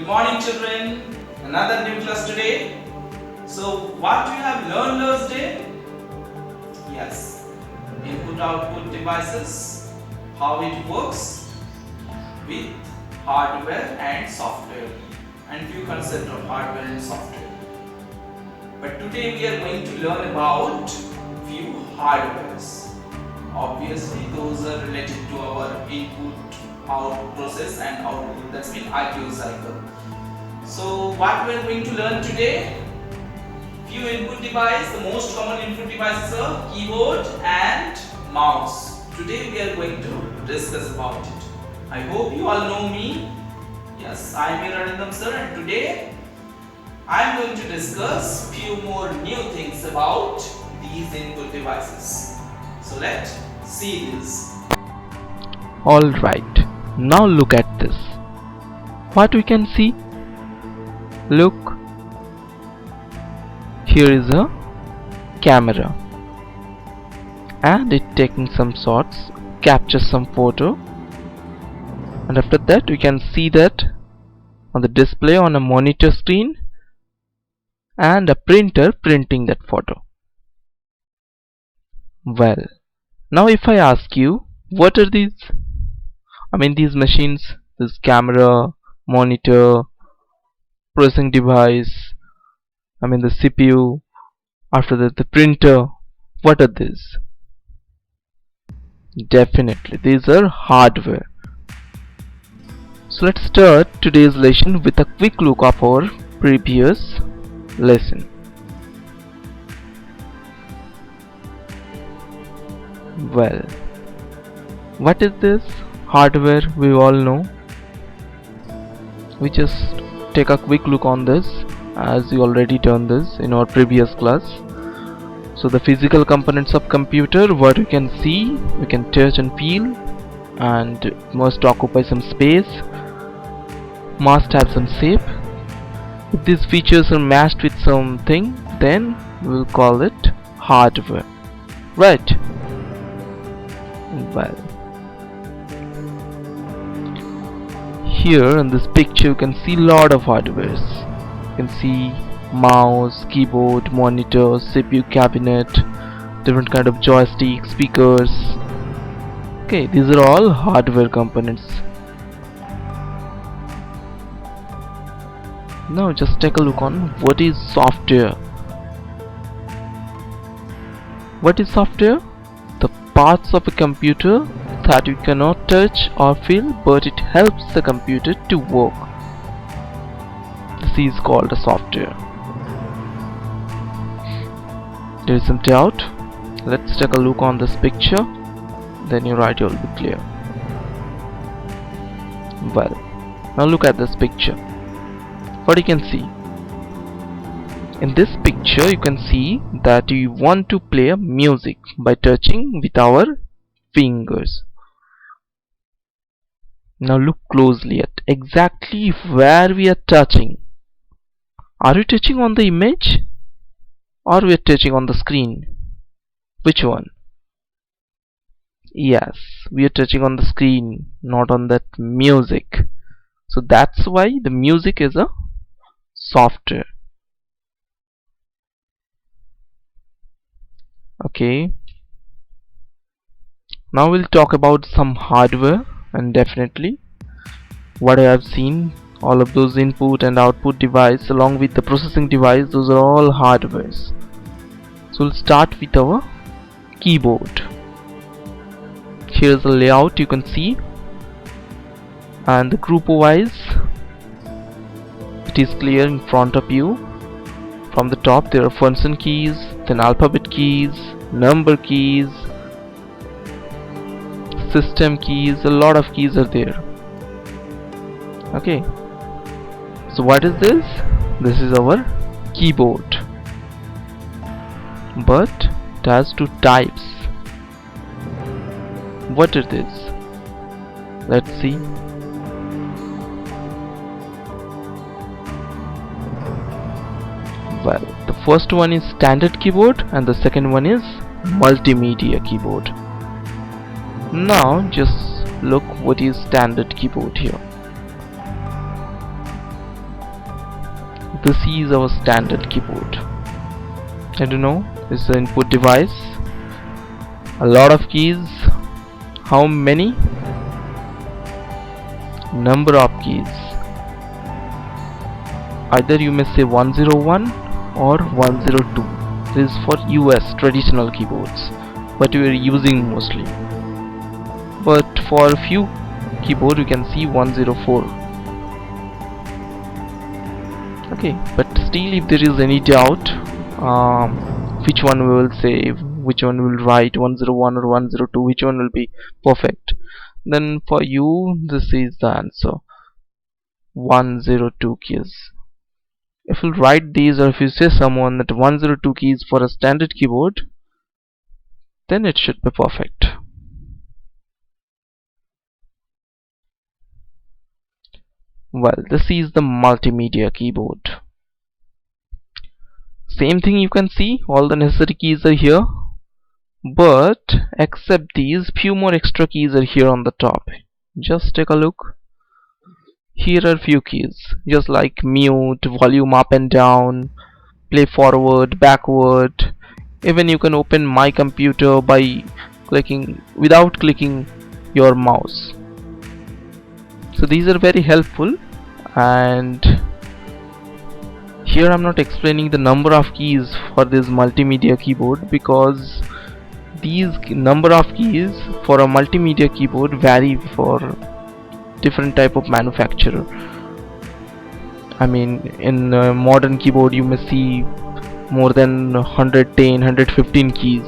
morning children, another new class today. So what we have learned last day? Yes, input output devices, how it works with hardware and software, and few concepts of hardware and software. But today we are going to learn about few hardwares. Obviously those are related to our input out process and output, that's mean IQ cycle. So what we are going to learn today? Few input device. The most common input devices are keyboard and mouse. Today we are going to discuss about it. I hope you all know me. Yes, I am Arindam sir, and today I am going to discuss few more new things about these input devices. So let's see this. Alright, now look at this. What we can see? Look, here is a camera and it taking some shots, captures some photo, and after that we can see that on the display on a monitor screen and a printer printing that photo. Well, now if I ask you, what are these? These machines, this camera, monitor, processing device, the CPU, after that the printer, what are these? Definitely, these are hardware. So let's start today's lesson with a quick look of our previous lesson. Well, what is this? Hardware, we all know. We just take a quick look on this, as we already done this in our previous class. So the physical components of computer, what we can see, we can touch and feel, and it must occupy some space, must have some shape. If these features are matched with something, then we'll call it hardware, right? Well, here in this picture you can see lot of hardwares. You can see mouse, keyboard, monitor, CPU cabinet, different kind of joystick, speakers. Okay, these are all hardware components. Now just take a look on what is software. What is software? The parts of a computer that you cannot touch or feel, but it helps the computer to work. This is called a software. There is some doubt? Let's take a look on this picture, then your idea will be clear. Well, now look at this picture. What you can see? In this picture you can see that you want to play music by touching with our fingers. Now look closely at exactly where we are touching. Are we touching on the image or we are touching on the screen? Which one? Yes, we are touching on the screen, not on that music. So that's why the music is a software. Okay, now we'll talk about some hardware, and definitely what I have seen, all of those input and output device along with the processing device, those are all hardwares. So we'll start with our keyboard. Here's the layout you can see, and the group wise it is clear in front of you. From the top there are function keys, then alphabet keys, number keys, system keys, a lot of keys are there. Okay, so what is this? This is our keyboard, but it has two types. What is this? Let's see. Well, the first one is standard keyboard and the second one is multimedia keyboard. Now just look what is standard keyboard here. This is our standard keyboard. I don't know, this is the input device. A lot of keys. How many? Number of keys. Either you may say 101 or 102. This is for US traditional keyboards, what we are using mostly. But for a few keyboard you can see 104. Okay, but still if there is any doubt, which one we will save, which one will write, 101 or 102, which one will be perfect, then for you this is the answer, 102 keys. If you write these, or if you say someone that 102 keys for a standard keyboard, then it should be perfect. Well, this is the multimedia keyboard. Same thing, you can see all the necessary keys are here, but except these, few more extra keys are here on the top. Just take a look. Here are few keys, just like mute, volume up and down, play forward, backward. Even you can open my computer by clicking, without clicking your mouse. So these are very helpful. And here I'm not explaining the number of keys for this multimedia keyboard, because these number of keys for a multimedia keyboard vary for different type of manufacturer. I mean, in a modern keyboard you may see more than 110, 115 keys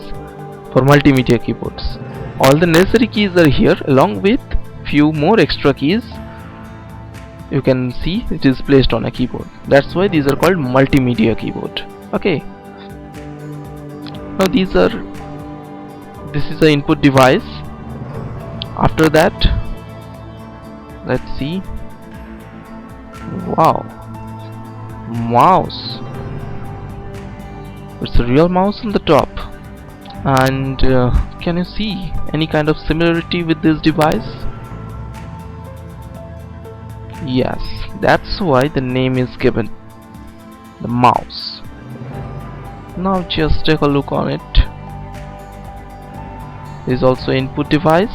for multimedia keyboards. All the necessary keys are here along with few more extra keys. You can see it is placed on a keyboard. That's why these are called multimedia keyboard. Okay. Now this is the input device. After that, let's see. Wow, mouse. It's a real mouse on the top. And can you see any kind of similarity with this device? Yes, that's why the name is given, the mouse. Now just take a look on it. There is also input device,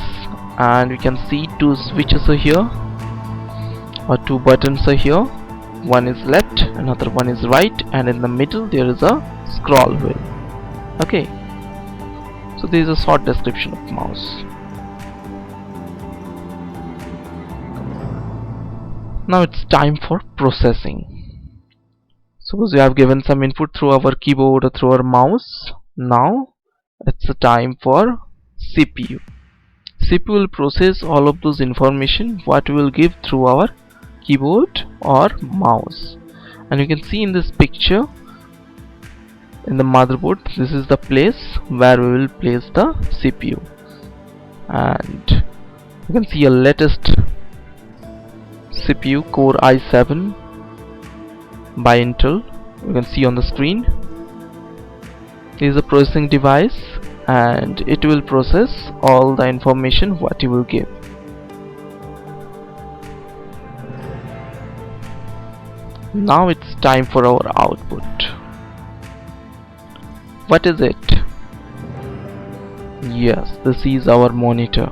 and we can see two switches are here, or two buttons are here. One is left, another one is right, and in the middle there is a scroll wheel. Okay, so there is a short description of mouse. Now it's time for processing. Suppose we have given some input through our keyboard or through our mouse. Now it's the time for CPU. CPU will process all of those information what we will give through our keyboard or mouse. And you can see in this picture, in the motherboard, this is the place where we will place the CPU. And you can see a latest CPU, Core i7 by Intel. You can see on the screen. This is a processing device, and it will process all the information what you will give. Now it's time for our output. What is it? Yes, this is our monitor.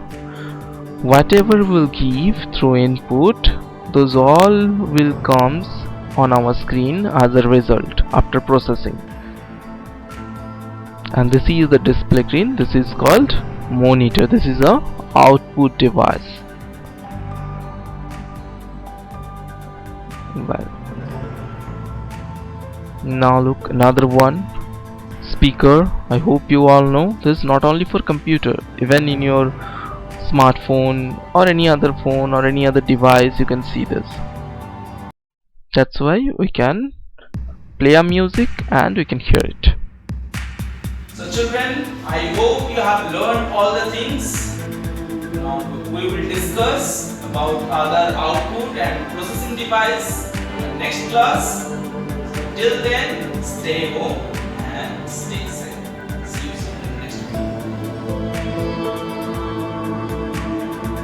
Whatever we'll give through input, those all will comes on our screen as a result after processing. And this is the display screen. This is called monitor. This is a output device. Well, now look, another one, speaker. I hope you all know this is not only for computer, even in your smartphone or any other phone or any other device you can see this. That's why we can play a music and we can hear it. So children, I hope you have learned all the things. Now we will discuss about other output and processing device in the next class. Till then, stay home and stay